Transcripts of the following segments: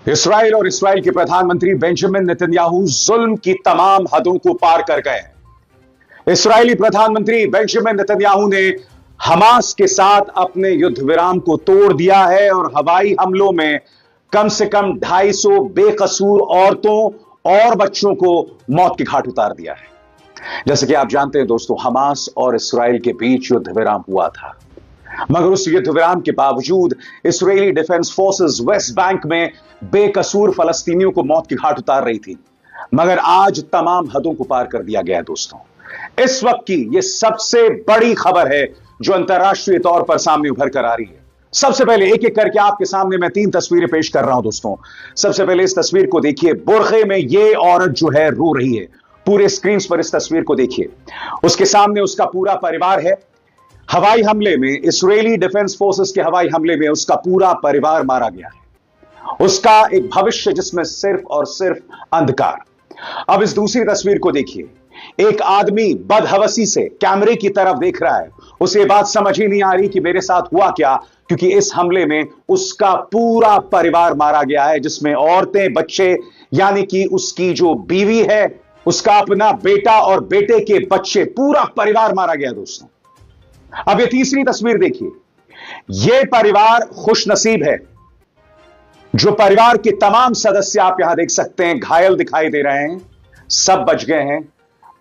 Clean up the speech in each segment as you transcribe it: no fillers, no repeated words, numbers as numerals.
Israel और Israel के प्रधानमंत्री बेंजामिन नेतन्याहू जुल्म की तमाम हदों को पार कर गए। इसराइली प्रधानमंत्री बेंजामिन नेतन्याहू ने हमास के साथ अपने युद्ध विराम को तोड़ दिया है और हवाई हमलों में कम से कम 250 बेकसूर औरतों और बच्चों को मौत के घाट उतार दिया है। जैसे कि आप जानते हैं दोस्तों, हमास और इसराइल के बीच युद्ध विराम हुआ था, मगर उस युद्ध विराम के बावजूद इस्राएली डिफेंस फोर्सेस वेस्ट बैंक में बेकसूर फलस्तीनियों को मौत के घाट उतार रही थी। मगर आज तमाम हदों को पार कर दिया गया है दोस्तों। इस वक्त की यह सबसे बड़ी खबर है जो अंतर्राष्ट्रीय तौर पर सामने उभर कर आ रही है। सबसे पहले एक एक करके आपके सामने मैं 3 तस्वीरें पेश कर रहा हूं दोस्तों। सबसे पहले इस तस्वीर को देखिए, बुरखे में यह औरत जो है रो रही है। पूरे स्क्रीन पर इस तस्वीर को देखिए, उसके सामने उसका पूरा परिवार है। हवाई हमले में, इस्राएली डिफेंस फोर्सेस के हवाई हमले में उसका पूरा परिवार मारा गया है। उसका एक भविष्य जिसमें सिर्फ और सिर्फ अंधकार। अब इस दूसरी तस्वीर को देखिए, एक आदमी बदहवसी से कैमरे की तरफ देख रहा है। उसे बात समझ ही नहीं आ रही कि मेरे साथ हुआ क्या, क्योंकि इस हमले में उसका पूरा परिवार मारा गया है, जिसमें औरतें, बच्चे, यानी कि उसकी जो बीवी है, उसका अपना बेटा और बेटे के बच्चे, पूरा परिवार मारा गया दोस्तों। अब ये तीसरी तस्वीर देखिए, यह परिवार खुशनसीब है। जो परिवार के तमाम सदस्य आप यहां देख सकते हैं घायल दिखाई दे रहे हैं, सब बच गए हैं।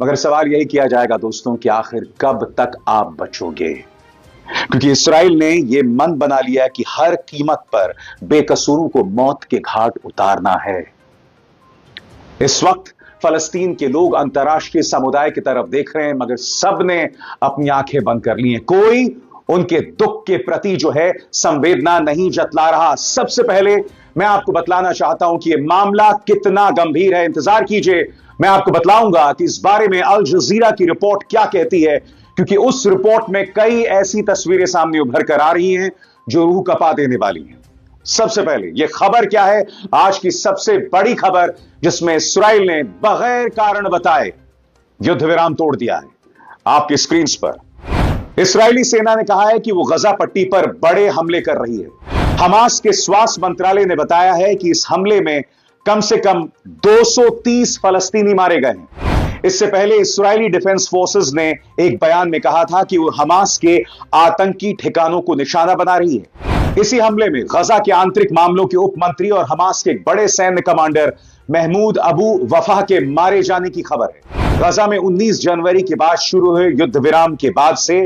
मगर सवाल यही किया जाएगा दोस्तों कि आखिर कब तक आप बचोगे, क्योंकि इस्राइल ने यह मन बना लिया है कि हर कीमत पर बेकसूरों को मौत के घाट उतारना है। इस वक्त फलस्तीन के लोग अंतर्राष्ट्रीय समुदाय की तरफ देख रहे हैं, मगर सबने अपनी आंखें बंद कर ली हैं। कोई उनके दुख के प्रति जो है संवेदना नहीं जतला रहा। सबसे पहले मैं आपको बतलाना चाहता हूं कि यह मामला कितना गंभीर है। इंतजार कीजिए, मैं आपको बतलाऊंगा कि इस बारे में अल जजीरा की रिपोर्ट क्या कहती है, क्योंकि उस रिपोर्ट में कई ऐसी तस्वीरें सामने उभर कर आ रही हैं जो रूह कपा देने वाली हैं। सबसे पहले यह खबर क्या है, आज की सबसे बड़ी खबर, जिसमें इस्राइल ने बगैर कारण बताए युद्ध विराम तोड़ दिया है। आपकी स्क्रीन पर इस्राएली सेना ने कहा है कि वो गजा पट्टी पर बड़े हमले कर रही है। हमास के स्वास्थ्य मंत्रालय ने बताया है कि इस हमले में कम से कम 230 फलस्तीनी मारे गए हैं। इससे पहले इस्राएली डिफेंस फोर्सेस ने एक बयान में कहा था कि वो हमास के आतंकी ठिकानों को निशाना बना रही है। इसी हमले में गजा के आंतरिक मामलों के उप मंत्री और हमास के एक बड़े सैन्य कमांडर महमूद अबू वफा के मारे जाने की खबर है। गजा में 19 जनवरी के बाद शुरू हुए युद्ध विराम के बाद से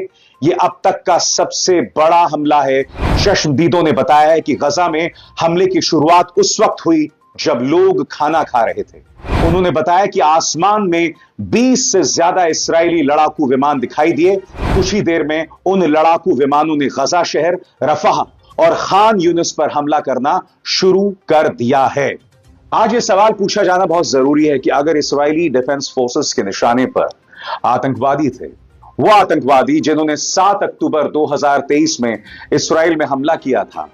यह अब तक का सबसे बड़ा हमला है। चश्मदीदों ने बताया है कि गजा में हमले की शुरुआत उस वक्त हुई जब लोग खाना खा रहे थे। उन्होंने बताया कि आसमान में 20 से ज्यादा इस्राएली लड़ाकू विमान दिखाई दिए। कुछ ही देर में उन लड़ाकू विमानों ने गजा शहर, रफाह और खान यूनिस पर हमला करना शुरू कर दिया है। आज यह सवाल पूछा जाना बहुत जरूरी है कि अगर इस्राएली डिफेंस फोर्सेस के निशाने पर आतंकवादी थे, वो आतंकवादी जिन्होंने 7 अक्टूबर 2023 में इस्राएल में हमला किया था,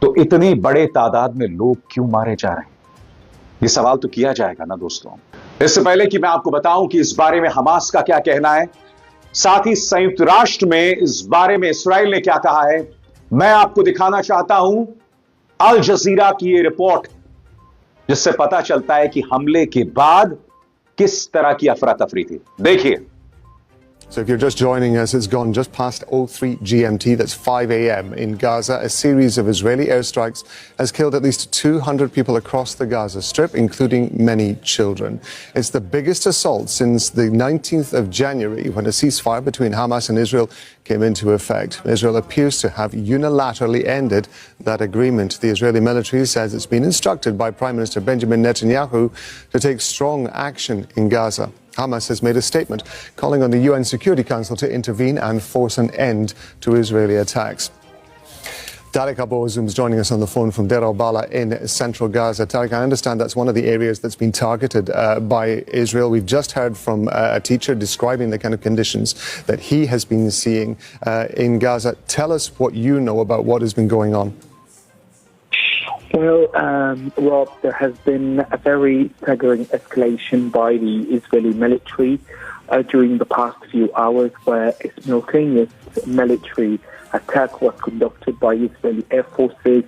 तो इतनी बड़े तादाद में लोग क्यों मारे जा रहे हैं? यह सवाल तो किया जाएगा ना दोस्तों। इससे पहले कि मैं आपको बताऊं कि इस बारे में हमास का क्या कहना है, साथ ही संयुक्त राष्ट्र में इस बारे में इस्राएल ने क्या कहा है, मैं आपको दिखाना चाहता हूं अल जजीरा की यह रिपोर्ट, जिससे पता चलता है कि हमले के बाद किस तरह की अफरा तफरी थी। देखिए। So if you're just joining us, it's gone just past 03 GMT, that's 5 a.m. in Gaza. A series of Israeli airstrikes has killed at least 200 people across the Gaza Strip, including many children. It's the biggest assault since the 19th of January, when a ceasefire between Hamas and Israel came into effect. Israel appears to have unilaterally ended that agreement. The Israeli military says it's been instructed by Prime Minister Benjamin Netanyahu to take strong action in Gaza. Hamas has made a statement calling on the UN Security Council to intervene and force an end to Israeli attacks. Tariq Abozoum is joining us on the phone from Deir al-Bala in central Gaza. Tariq, I understand that's one of the areas that's been targeted by Israel. We've just heard from a teacher describing the kind of conditions that he has been seeing in Gaza. Tell us what you know about what has been going on. Well, Rob, there has been a very staggering escalation by the Israeli military during the past few hours, where a simultaneous military attack was conducted by Israeli air forces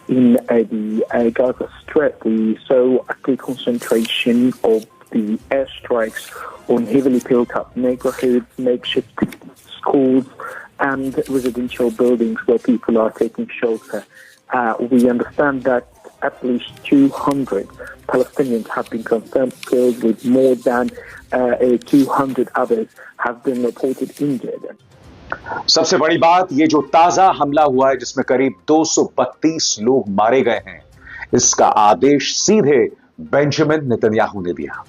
in the Gaza Strip. We saw a clear concentration of the airstrikes on heavily built-up neighborhoods, makeshift schools, and residential buildings where people are taking shelter. We understand that at least 200 Palestinians have been confirmed killed, with more than 200 others have been reported injured. सबसे बड़ी बात, ये जो ताजा हमला हुआ है जिसमें करीब 232 लोग मारे गए हैं, इसका आदेश सीधे बेंजामिन नेतन्याहू ने दिया।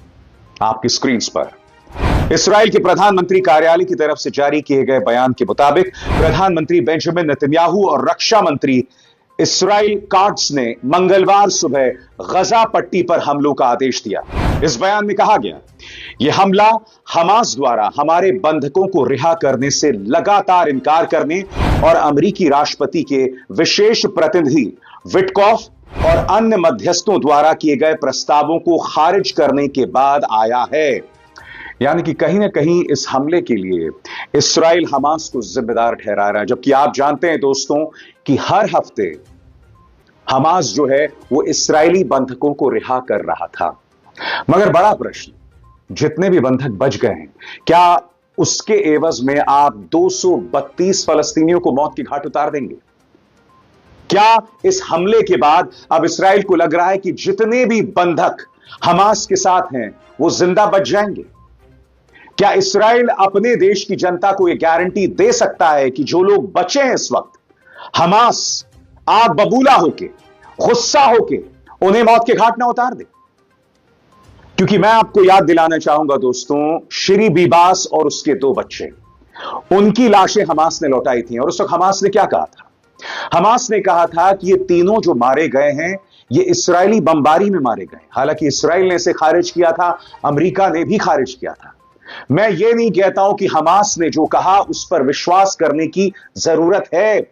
आपकी स्क्रीन पर इस्राएल के प्रधानमंत्री कार्यालय की तरफ से जारी किए गए बयान के मुताबिक प्रधानमंत्री बेंजामिन नेतन्याहू और रक्षा मंत्री इस्राइल काट्स ने मंगलवार सुबह गजा पट्टी पर हमलों का आदेश दिया। इस बयान में कहा गया, यह हमला हमास द्वारा हमारे बंधकों को रिहा करने से लगातार इनकार करने और अमेरिकी राष्ट्रपति के विशेष प्रतिनिधि विटकॉफ और अन्य मध्यस्थों द्वारा किए गए प्रस्तावों को खारिज करने के बाद आया है। यानी कि कहीं ना कहीं इस हमले के लिए इस्राइल हमास को जिम्मेदार ठहरा रहा है, जबकि आप जानते हैं दोस्तों कि हर हफ्ते हमास जो है वो इस्राएली बंधकों को रिहा कर रहा था। मगर बड़ा प्रश्न, जितने भी बंधक बच गए हैं, क्या उसके एवज में आप 232 फलस्तीनियों को मौत के घाट उतार देंगे? क्या इस हमले के बाद अब इस्राएल को लग रहा है कि जितने भी बंधक हमास के साथ हैं वो जिंदा बच जाएंगे? क्या इस्राएल अपने देश की जनता को यह गारंटी दे सकता है कि जो लोग बचे हैं इस वक्त, हमास आग बबूला होके, गुस्सा होके उन्हें मौत के घाट ना उतार दे? क्योंकि मैं आपको याद दिलाना चाहूंगा दोस्तों, श्री बीबास और उसके 2 बच्चे, उनकी लाशें हमास ने लौटाई थी। और उस वक्त हमास ने क्या कहा था? हमास ने कहा था कि ये तीनों जो मारे गए हैं ये इस्राएली बमबारी में मारे गए। हालांकि इस्राएल ने इसे खारिज किया था, अमेरिका ने भी खारिज किया था। मैं ये नहीं कहता हूं कि हमास ने जो कहा उस पर विश्वास करने की जरूरत है,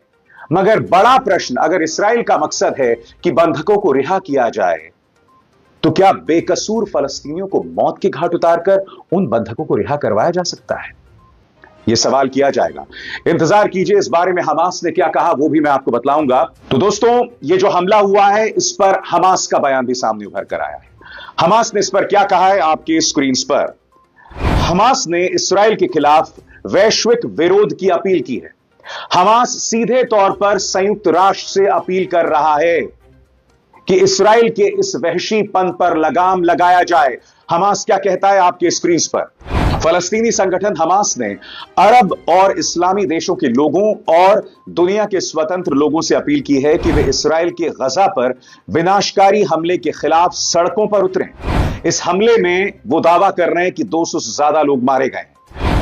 मगर बड़ा प्रश्न, अगर इस्राएल का मकसद है कि बंधकों को रिहा किया जाए, तो क्या बेकसूर फलस्तीनियों को मौत के घाट उतारकर उन बंधकों को रिहा करवाया जा सकता है? यह सवाल किया जाएगा। इंतजार कीजिए, इस बारे में हमास ने क्या कहा वो भी मैं आपको बतलाऊंगा। तो दोस्तों, ये जो हमला हुआ है इस पर हमास का बयान भी सामने उभर कर आया है। हमास ने इस पर क्या कहा है आपके स्क्रीन पर। हमास ने इस्राएल के खिलाफ वैश्विक विरोध की अपील की है। हमास सीधे तौर पर संयुक्त राष्ट्र से अपील कर रहा है कि इस्राएल के इस वहशीपन पर लगाम लगाया जाए। हमास क्या कहता है आपके स्क्रीन पर। फलस्तीनी संगठन हमास ने अरब और इस्लामी देशों के लोगों और दुनिया के स्वतंत्र लोगों से अपील की है कि वे इस्राएल के गजा पर विनाशकारी हमले के खिलाफ सड़कों पर उतरें। इस हमले में वो दावा कर रहे हैं कि 200 से ज्यादा लोग मारे गए।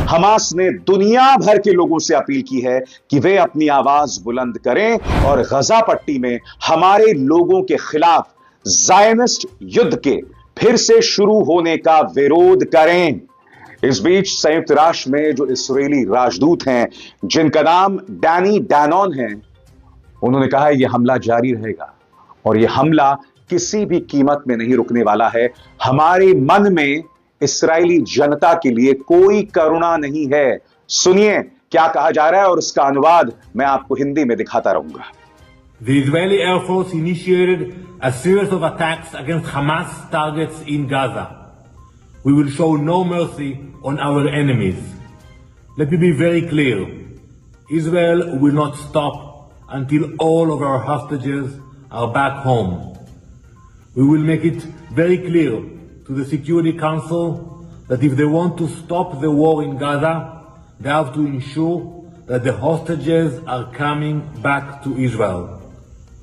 हमास ने दुनिया भर के लोगों से अपील की है कि वे अपनी आवाज बुलंद करें और गजा पट्टी में हमारे लोगों के खिलाफ ज़ायनिस्ट युद्ध के फिर से शुरू होने का विरोध करें। इस बीच संयुक्त राष्ट्र में जो इस्राएली राजदूत हैं, जिनका नाम डैनी डैनॉन है, उन्होंने कहा है यह हमला जारी रहेगा और यह हमला किसी भी कीमत में नहीं रुकने वाला है। हमारे मन में इस्राएली जनता के लिए कोई करुणा नहीं है। सुनिए क्या कहा जा रहा है और इसका अनुवाद मैं आपको हिंदी में दिखाता रहूंगा। The Israeli Air Force initiated a series of attacks against Hamas targets in Gaza. We will show no mercy on our enemies. Let me be very clear. Israel will not stop until all of our hostages are back home. We will make it very clear to the Security Council that if they want to stop the war in Gaza, they have to ensure that the hostages are coming back to Israel.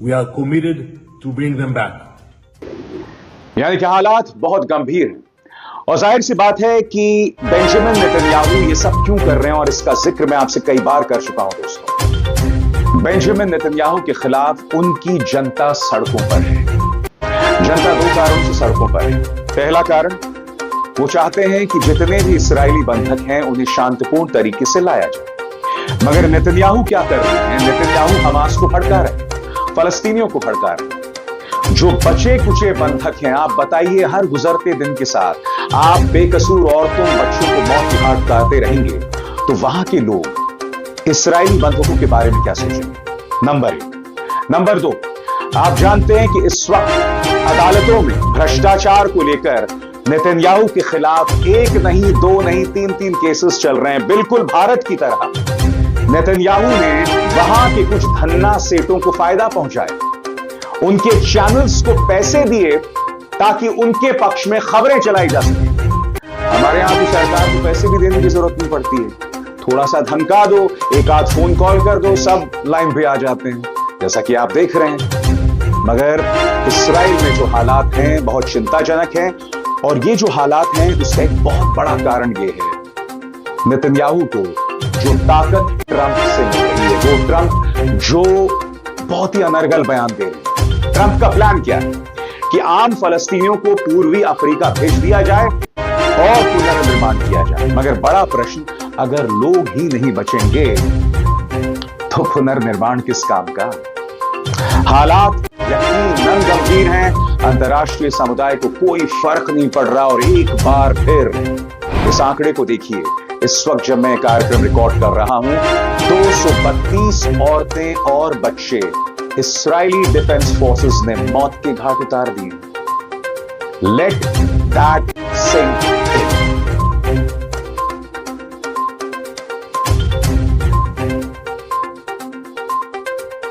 We are committed to bring them back. यानी कि हालात बहुत गंभीर हैं और जाहिर सी बात है कि बेंजामिन नेतन्याहू ये सब क्यों कर रहे हैं और इसका जिक्र मैं आपसे कई बार कर चुका हूं दोस्तों। बेंजामिन नेतन्याहू के खिलाफ उनकी जनता सड़कों पर है। जनता 2 कारणों से सड़कों पर है। पहला कारण, वो चाहते हैं कि जितने भी इस्राएली बंधक हैं उन्हें शांतिपूर्ण तरीके से लाया जाए। मगर नेतन्याहू क्या कर रहे हैं? नेतन्याहू हमास को भड़का रहे हैं, फलस्तीनियों को भड़का रहे हैं। जो बचे कुचे बंधक हैं, आप बताइए, हर गुजरते दिन के साथ आप बेकसूर औरतों बच्चों को मौत के घाट उतारते रहेंगे तो वहां के लोग इस्राएली बंधकों के बारे में क्या सोचेंगे? नंबर 1। नंबर 2, आप जानते हैं कि इस वक्त अदालतों में भ्रष्टाचार को लेकर नेतन्याहू के खिलाफ 1 नहीं 2 नहीं 3 केसेस चल रहे हैं, बिल्कुल भारत की तरह। नेतन्याहू ने वहां के कुछ धन्ना सेठों को फायदा पहुंचाया, उनके चैनल्स को पैसे दिए ताकि उनके पक्ष में खबरें चलाई जा सके। हमारे यहां तो सरकार को पैसे भी देने की जरूरत नहीं पड़ती है, थोड़ा सा धमका दो, एक आध फोन कॉल कर दो, सब लाइन पे आ जाते हैं, जैसा कि आप देख रहे हैं। मगर इस्राइल में जो हालात हैं बहुत चिंताजनक हैं, और ये जो हालात हैं उसका एक बहुत बड़ा कारण ये है नेतन्याहू को जो ताकत ट्रंप से मिल रही है, वो ट्रंप जो बहुत ही अनर्गल बयान दे रहे हैं। ट्रंप का प्लान क्या है कि आम फलस्तीनियों को पूर्वी अफ्रीका भेज दिया जाए और पुनर्निर्माण किया जाए। मगर बड़ा प्रश्न, अगर लोग ही नहीं बचेंगे तो पुनर्निर्माण किस काम का? हालात यकीनन गंभीर हैं, अंतर्राष्ट्रीय समुदाय को कोई फर्क नहीं पड़ रहा। और एक बार फिर इस आंकड़े को देखिए, इस वक्त जब मैं कार्यक्रम रिकॉर्ड कर रहा हूं, 232 औरतें और बच्चे इस्राएली डिफेंस फोर्सेस ने मौत के घाट उतार दिए। Let that sink